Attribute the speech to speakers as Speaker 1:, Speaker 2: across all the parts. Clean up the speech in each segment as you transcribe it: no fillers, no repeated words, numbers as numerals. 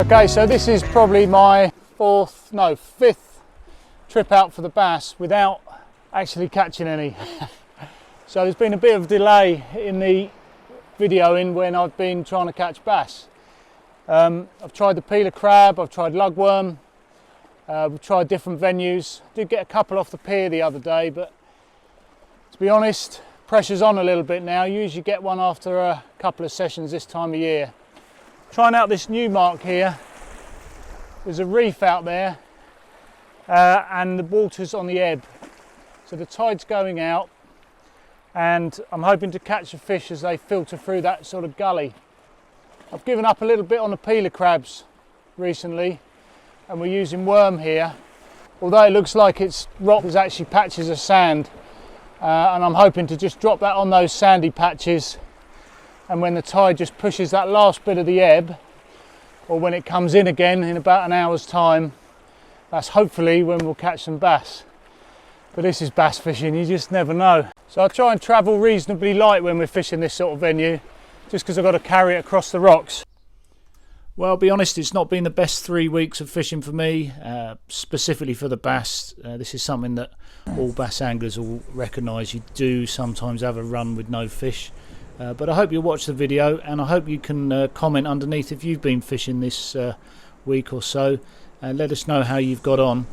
Speaker 1: Okay, so this is probably my fifth trip out for the bass without actually catching any. So there's been a bit of delay in the videoing when I've been trying to catch bass. I've tried the peeler crab, I've tried lugworm, we've tried different venues. Did get a couple off the pier the other day, but to be honest, pressure's on a little bit now. You usually get one after a couple of sessions this time of year. Trying out this new mark here. There's a reef out there and the water's on the ebb. So the tide's going out and I'm hoping to catch a fish as they filter through that sort of gully. I've given up a little bit on the peeler crabs recently and we're using worm here. Although it looks like it's rock, there's actually patches of sand and I'm hoping to just drop that on those sandy patches, and when the tide just pushes that last bit of the ebb, or when it comes in again in about an hour's time, that's hopefully when we'll catch some bass. But this is bass fishing, you just never know. So I try and travel reasonably light when we're fishing this sort of venue, just because I've got to carry it across the rocks. Well, I'll be honest, it's not been the best 3 weeks of fishing for me, specifically for the bass. This is something that all bass anglers will recognise. You do sometimes have a run with no fish. But I hope you'll watch the video, and I hope you can comment underneath if you've been fishing this week or so, and let us know how you've got on.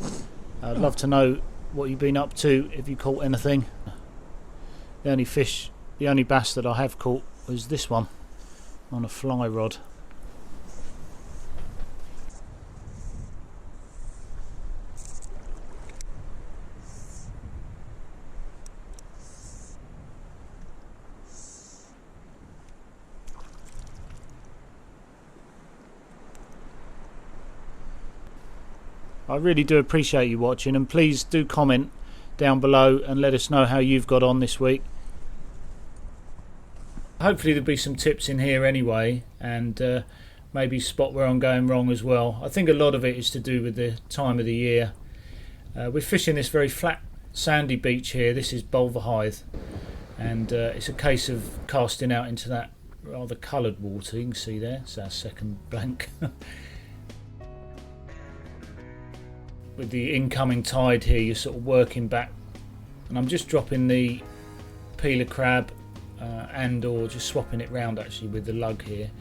Speaker 1: I'd love to know what you've been up to, if you caught anything. The only bass that I have caught was this one on a fly rod. I really do appreciate you watching, and please do comment down below and let us know how you've got on this week. Hopefully there'll be some tips in here anyway, and maybe spot where I'm going wrong as well. I think a lot of it is to do with the time of the year. We're fishing this very flat sandy beach here. This is Bulverhythe, and it's a case of casting out into that rather coloured water. You can see there, it's our second blank. With the incoming tide here, you're sort of working back, and I'm just dropping the peeler crab and or just swapping it round actually with the lug here,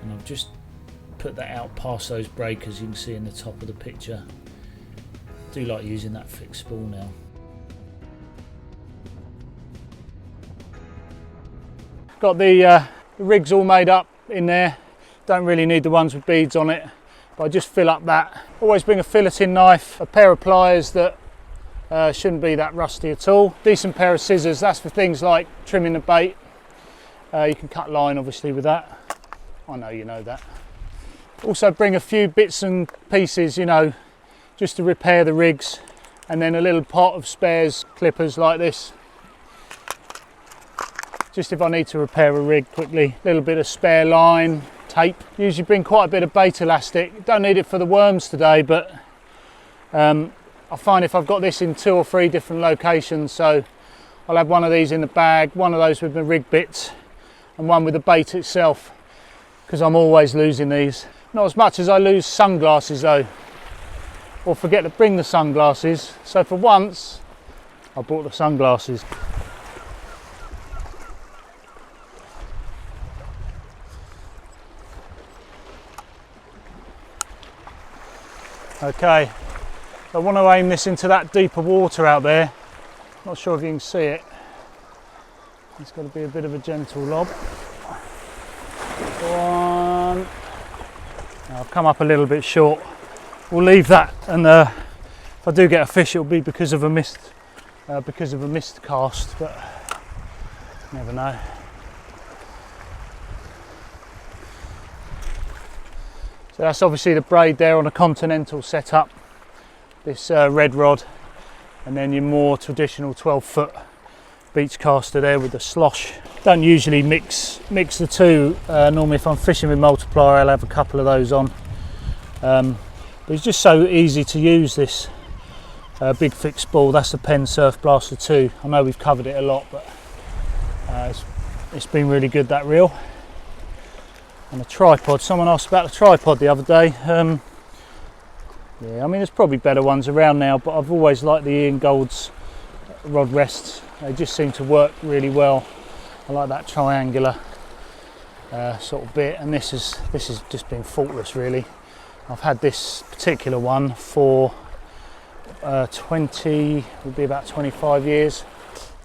Speaker 1: and I've just put that out past those breakers you can see in the top of the picture. I do like using that fixed spool now. Got the rigs all made up in there, don't really need the ones with beads on it. But I just fill up that. Always bring a filleting knife, a pair of pliers that shouldn't be that rusty at all. Decent pair of scissors, that's for things like trimming the bait. You can cut line obviously with that. I know you know that. Also bring a few bits and pieces, you know, just to repair the rigs. And then a little pot of spares clippers like this. Just if I need to repair a rig quickly. A little bit of spare line. Tape. Usually bring quite a bit of bait elastic. Don't need it for the worms today, but I find if I've got this in 2 or 3 different locations, so I'll have one of these in the bag, one of those with the rig bits, and one with the bait itself, because I'm always losing these. Not as much as I lose sunglasses though, or forget to bring the sunglasses. So for once, I brought the sunglasses. Okay, I want to aim this into that deeper water out there. Not sure if you can see it. It's got to be a bit of a gentle lob. One. I've come up a little bit short. We'll leave that, and if I do get a fish, it'll be because of a missed cast, but never know. So that's obviously the braid there on a continental setup, this red rod, and then your more traditional 12-foot beach caster there with the slosh. Don't usually mix the two. Normally if I'm fishing with multiplier I'll have a couple of those on. But it's just so easy to use, this big fixed ball. That's the Penn Surf Blaster 2. I know we've covered it a lot, but it's been really good, that reel. And a tripod, someone asked about the tripod the other day. Yeah, I mean there's probably better ones around now, but I've always liked the Ian Gold's rod rests. They just seem to work really well. I like that triangular sort of bit, and this has just been faultless really. I've had this particular one for 20, would be about 25 years.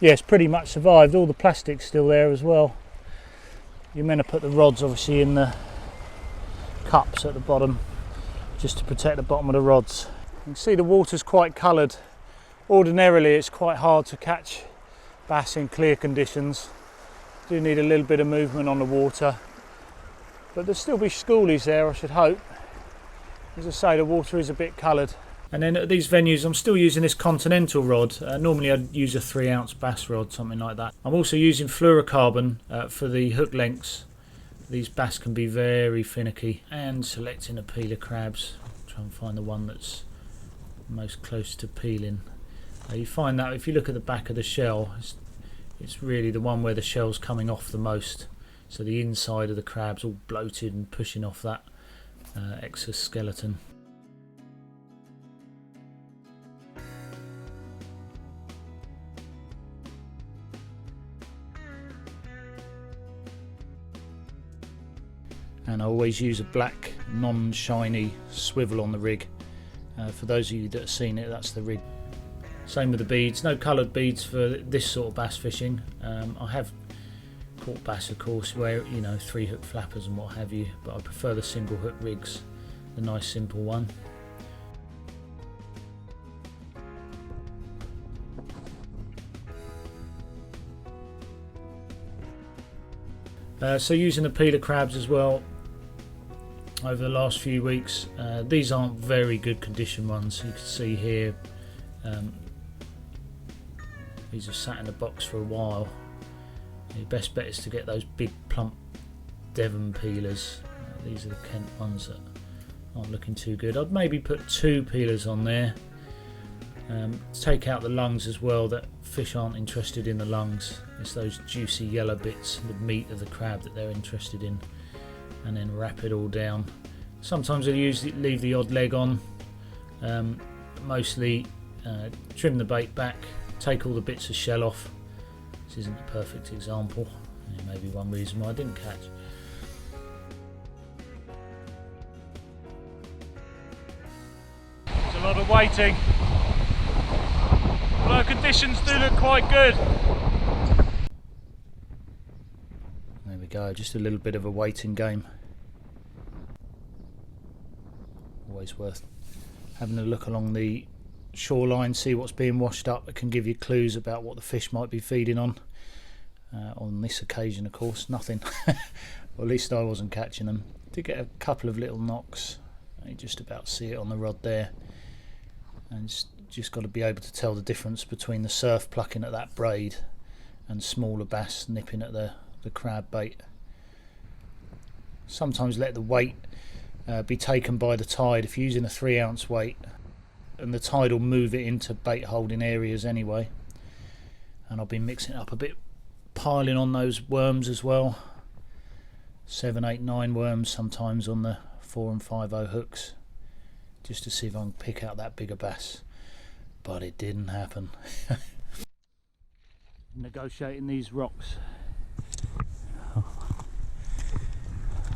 Speaker 1: Yeah, it's pretty much survived. All the plastic's still there as well. You're meant to put the rods obviously in the cups at the bottom just to protect the bottom of the rods. You can see the water's quite coloured. Ordinarily it's quite hard to catch bass in clear conditions. You do need a little bit of movement on the water, but there'll still be schoolies there, I should hope. As I say, the water is a bit coloured. And then at these venues I'm still using this Continental rod. Normally I'd use a 3-ounce bass rod, something like that. I'm also using fluorocarbon for the hook lengths. These bass can be very finicky. And selecting a peeler crabs. Try and find the one that's most close to peeling. You find that if you look at the back of the shell, it's really the one where the shell's coming off the most. So the inside of the crab's all bloated and pushing off that exoskeleton. And I always use a black non-shiny swivel on the rig. For those of you that have seen it, that's the rig. Same with the beads, no coloured beads for this sort of bass fishing. I have caught bass of course where, you know, 3-hook flappers and what have you, but I prefer the single hook rigs, the nice simple one. So using the peeler crabs as well over the last few weeks. These aren't very good condition ones. You can see here these have sat in the box for a while. Your best bet is to get those big plump Devon peelers. These are the Kent ones that aren't looking too good. I'd maybe put 2 peelers on there. Take out the lungs as well. That fish aren't interested in the lungs. It's those juicy yellow bits, the meat of the crab, that they're interested in. And then wrap it all down. Sometimes I leave the odd leg on. Mostly trim the bait back, take all the bits of shell off. This isn't a perfect example. Maybe one reason why I didn't catch. There's a lot of waiting. Although conditions do look quite good. There we go, just a little bit of a waiting game. Always worth having a look along the shoreline, see what's being washed up. It can give you clues about what the fish might be feeding on. On this occasion of course nothing, or at least I wasn't catching them. Did get a couple of little knocks. You just about see it on the rod there, and just got to be able to tell the difference between the surf plucking at that braid and smaller bass nipping at the crab bait. Sometimes let the weight be taken by the tide. If you're using a 3-ounce weight, and the tide will move it into bait holding areas anyway. And I've been mixing it up a bit, piling on those worms as well. 7, 8, 9 worms sometimes on the 4 and 5/0 hooks, just to see if I can pick out that bigger bass, but it didn't happen. Negotiating these rocks.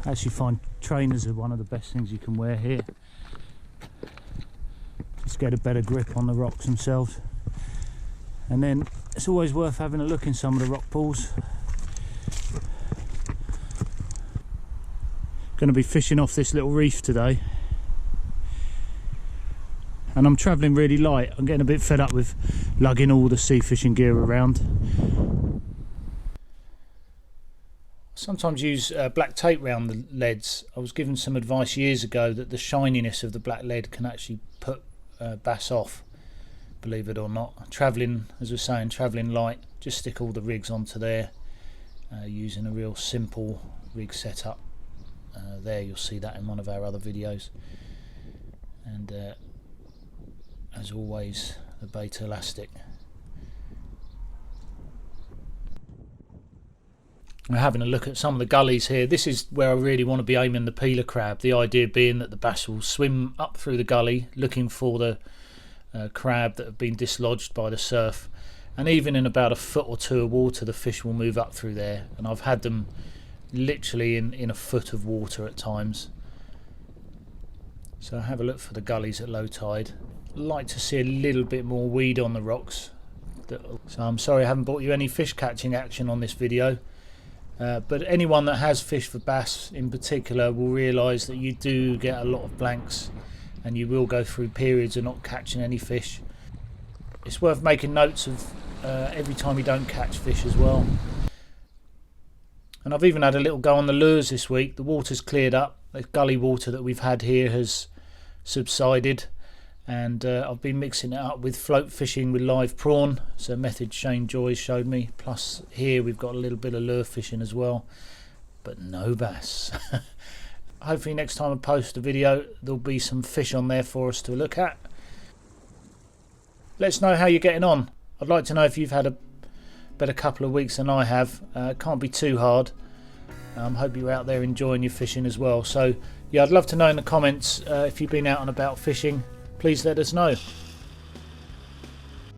Speaker 1: I actually find trainers are one of the best things you can wear here. Just get a better grip on the rocks themselves. And then it's always worth having a look in some of the rock pools. Going to be fishing off this little reef today, and I'm travelling really light. I'm getting a bit fed up with lugging all the sea fishing gear around. Sometimes use black tape around the leads. I was given some advice years ago that the shininess of the black lead can actually put bass off, believe it or not. Travelling, as I was saying, travelling light, just stick all the rigs onto there, using a real simple rig setup. There you'll see that in one of our other videos. And as always, the bait elastic. We're having a look at some of the gullies here. This is where I really want to be aiming the peeler crab. The idea being that the bass will swim up through the gully looking for the crab that have been dislodged by the surf, and even in about a foot or two of water the fish will move up through there, and I've had them literally in a foot of water at times. So have a look for the gullies at low tide. Like to see a little bit more weed on the rocks. So I'm sorry I haven't brought you any fish catching action on this video. But anyone that has fished for bass in particular will realise that you do get a lot of blanks, and you will go through periods of not catching any fish. It's worth making notes of every time you don't catch fish as well. And I've even had a little go on the lures this week. The water's cleared up. The gully water that we've had here has subsided, and I've been mixing it up with float fishing with live prawn. It's a method Shane Joy showed me. Plus here we've got a little bit of lure fishing as well, but no bass. Hopefully next time I post a video there'll be some fish on there for us to look at. Let us know how you're getting on. I'd like to know if you've had a better couple of weeks than I have. It can't be too hard. Hope you're out there enjoying your fishing as well. So yeah, I'd love to know in the comments if you've been out and about fishing. Please let us know.